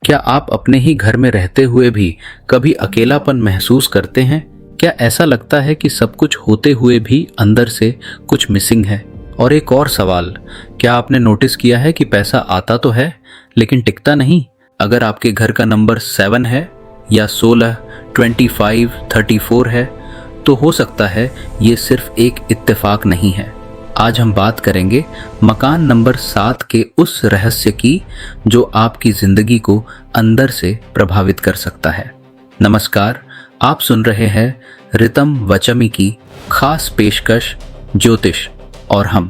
क्या आप अपने ही घर में रहते हुए भी कभी अकेलापन महसूस करते हैं? क्या ऐसा लगता है कि सब कुछ होते हुए भी अंदर से कुछ मिसिंग है? और एक और सवाल, क्या आपने नोटिस किया है कि पैसा आता तो है लेकिन टिकता नहीं? अगर आपके घर का नंबर 7 है या 16, 25, 34 है तो हो सकता है ये सिर्फ एक इत्तेफाक नहीं है। आज हम बात करेंगे मकान नंबर 7 के उस रहस्य की जो आपकी जिंदगी को अंदर से प्रभावित कर सकता है। नमस्कार, आप सुन रहे हैं रितम वचमी की खास पेशकश ज्योतिष और हम,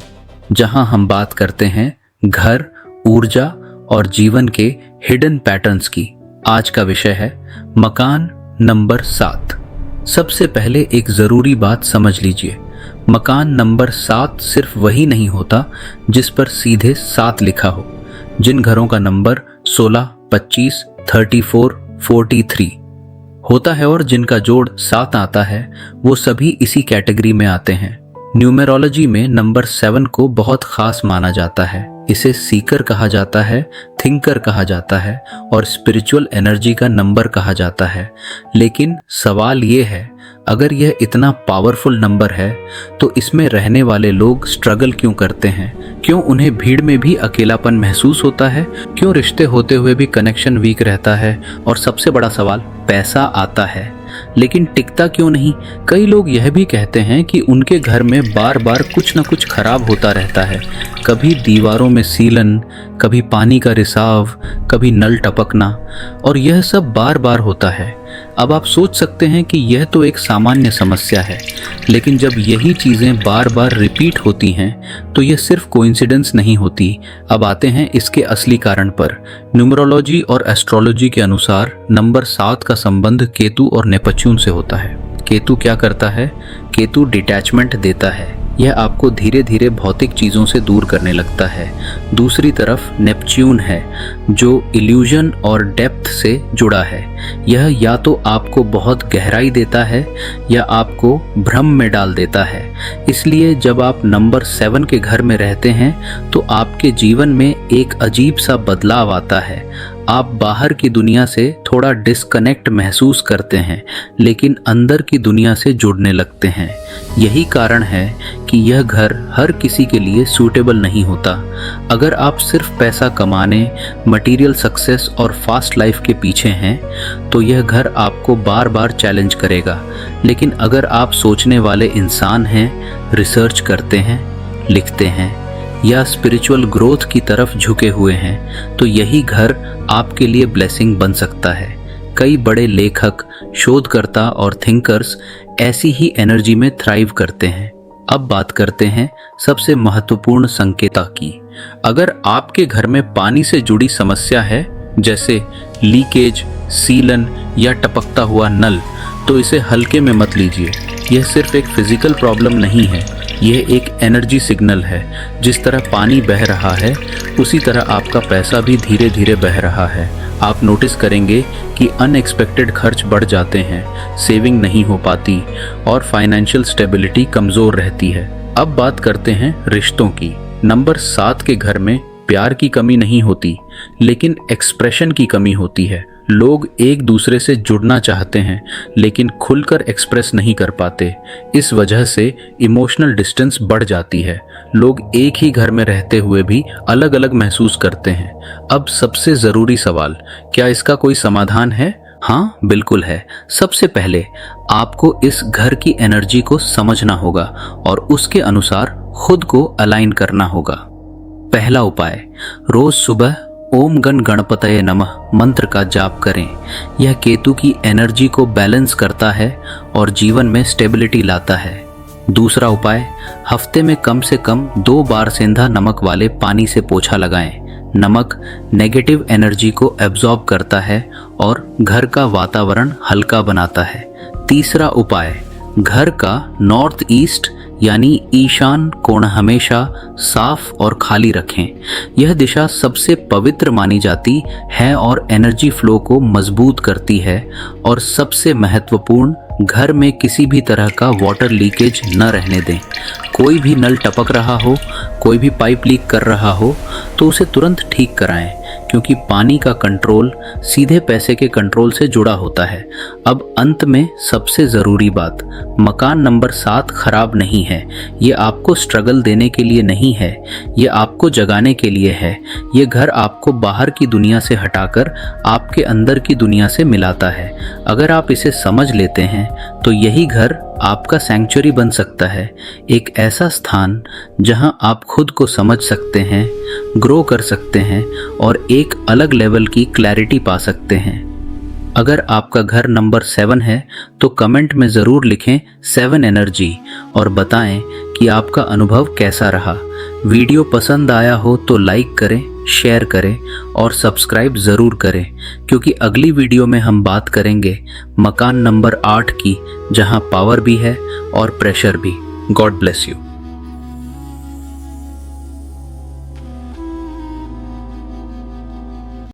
जहां हम बात करते हैं घर, ऊर्जा और जीवन के हिडन पैटर्न्स की। आज का विषय है मकान नंबर 7। सबसे पहले एक जरूरी बात समझ लीजिए, मकान नंबर 7 सिर्फ वही नहीं होता जिस पर सीधे 7 लिखा हो। जिन घरों का नंबर 16, 25, 34, 43 होता है और जिनका जोड़ 7 आता है, वो सभी इसी कैटेगरी में आते हैं। न्यूमेरोलॉजी में नंबर 7 को बहुत खास माना जाता है। इसे सीकर कहा जाता है, थिंकर कहा जाता है और स्पिरिचुअल एनर्जी का नंबर कहा जाता है। लेकिन सवाल ये है, अगर यह इतना पावरफुल नंबर है तो इसमें रहने वाले लोग स्ट्रगल क्यों करते हैं? क्यों उन्हें भीड़ में भी अकेलापन महसूस होता है? क्यों रिश्ते होते हुए भी कनेक्शन वीक रहता है? और सबसे बड़ा सवाल, पैसा आता है लेकिन टिकता क्यों नहीं? कई लोग यह भी कहते हैं कि उनके घर में बार बार कुछ न कुछ खराब होता रहता है। कभी दीवारों में सीलन, कभी पानी का रिसाव, कभी नल टपकना, और यह सब बार बार होता है। अब आप सोच सकते हैं कि यह तो एक सामान्य समस्या है, लेकिन जब यही चीज़ें बार बार रिपीट होती हैं तो यह सिर्फ कोइंसिडेंस नहीं होती। अब आते हैं इसके असली कारण पर। न्यूमरोलॉजी और एस्ट्रोलॉजी के अनुसार नंबर 7 का संबंध केतु और नेपच्यून से होता है। केतु क्या करता है? केतु डिटैचमेंट देता है, यह आपको धीरे धीरे भौतिक चीज़ों से दूर करने लगता है। दूसरी तरफ नेपच्यून है जो इल्यूजन और डेप्थ से जुड़ा है। यह या तो आपको बहुत गहराई देता है या आपको भ्रम में डाल देता है। इसलिए जब आप नंबर 7 के घर में रहते हैं तो आपके जीवन में एक अजीब सा बदलाव आता है। आप बाहर की दुनिया से थोड़ा डिस्कनेक्ट महसूस करते हैं लेकिन अंदर की दुनिया से जुड़ने लगते हैं। यही कारण है कि यह घर हर किसी के लिए सूटेबल नहीं होता। अगर आप सिर्फ पैसा कमाने, मटेरियल सक्सेस और फास्ट लाइफ के पीछे हैं तो यह घर आपको बार बार चैलेंज करेगा। लेकिन अगर आप सोचने वाले इंसान हैं, रिसर्च करते हैं, लिखते हैं या स्पिरिचुअल ग्रोथ की तरफ झुके हुए हैं तो यही घर आपके लिए ब्लेसिंग बन सकता है। कई बड़े लेखक, शोधकर्ता और थिंकर्स ऐसी ही एनर्जी में थ्राइव करते हैं। अब बात करते हैं सबसे महत्वपूर्ण संकेता की। अगर आपके घर में पानी से जुड़ी समस्या है, जैसे लीकेज, सीलन या टपकता हुआ नल, तो इसे हल्के में मत लीजिए। यह सिर्फ एक फिजिकल प्रॉब्लम नहीं है, यह एक एनर्जी सिग्नल है। जिस तरह पानी बह रहा है उसी तरह आपका पैसा भी धीरे धीरे बह रहा है। आप नोटिस करेंगे कि अनएक्सपेक्टेड खर्च बढ़ जाते हैं, सेविंग नहीं हो पाती और फाइनेंशियल स्टेबिलिटी कमज़ोर रहती है। अब बात करते हैं रिश्तों की। नंबर 7 के घर में प्यार की कमी नहीं होती लेकिन एक्सप्रेशन की कमी होती है। लोग एक दूसरे से जुड़ना चाहते हैं लेकिन खुलकर एक्सप्रेस नहीं कर पाते। इस वजह से इमोशनल डिस्टेंस बढ़ जाती है। लोग एक ही घर में रहते हुए भी अलग अलग महसूस करते हैं। अब सबसे ज़रूरी सवाल, क्या इसका कोई समाधान है? हाँ, बिल्कुल है। सबसे पहले आपको इस घर की एनर्जी को समझना होगा और उसके अनुसार खुद को अलाइन करना होगा। पहला उपाय, रोज सुबह ओम गण गणपतये नमः मंत्र का जाप करें। यह केतु की एनर्जी को बैलेंस करता है और जीवन में स्टेबिलिटी लाता है। दूसरा उपाय, हफ्ते में कम से कम 2 बार सेंधा नमक वाले पानी से पोछा लगाएं। नमक नेगेटिव एनर्जी को एब्जॉर्ब करता है और घर का वातावरण हल्का बनाता है। तीसरा उपाय, घर का नॉर्थ ईस्ट यानी ईशान कोण हमेशा साफ और खाली रखें। यह दिशा सबसे पवित्र मानी जाती है और एनर्जी फ्लो को मजबूत करती है। और सबसे महत्वपूर्ण, घर में किसी भी तरह का वाटर लीकेज न रहने दें। कोई भी नल टपक रहा हो, कोई भी पाइप लीक कर रहा हो तो उसे तुरंत ठीक कराएं। क्योंकि पानी का कंट्रोल सीधे पैसे के कंट्रोल से जुड़ा होता है। अब अंत में सबसे ज़रूरी बात, मकान नंबर 7 खराब नहीं है। ये आपको स्ट्रगल देने के लिए नहीं है, ये आपको जगाने के लिए है। ये घर आपको बाहर की दुनिया से हटाकर आपके अंदर की दुनिया से मिलाता है। अगर आप इसे समझ लेते हैं तो यही घर आपका सैंक्चुरी बन सकता है, एक ऐसा स्थान जहां आप खुद को समझ सकते हैं, ग्रो कर सकते हैं और एक अलग लेवल की क्लैरिटी पा सकते हैं। अगर आपका घर नंबर 7 है तो कमेंट में ज़रूर लिखें 7 एनर्जी और बताएं कि आपका अनुभव कैसा रहा। वीडियो पसंद आया हो तो लाइक करें, शेयर करें और सब्सक्राइब ज़रूर करें, क्योंकि अगली वीडियो में हम बात करेंगे मकान नंबर 8 की, जहां पावर भी है और प्रेशर भी। God bless you.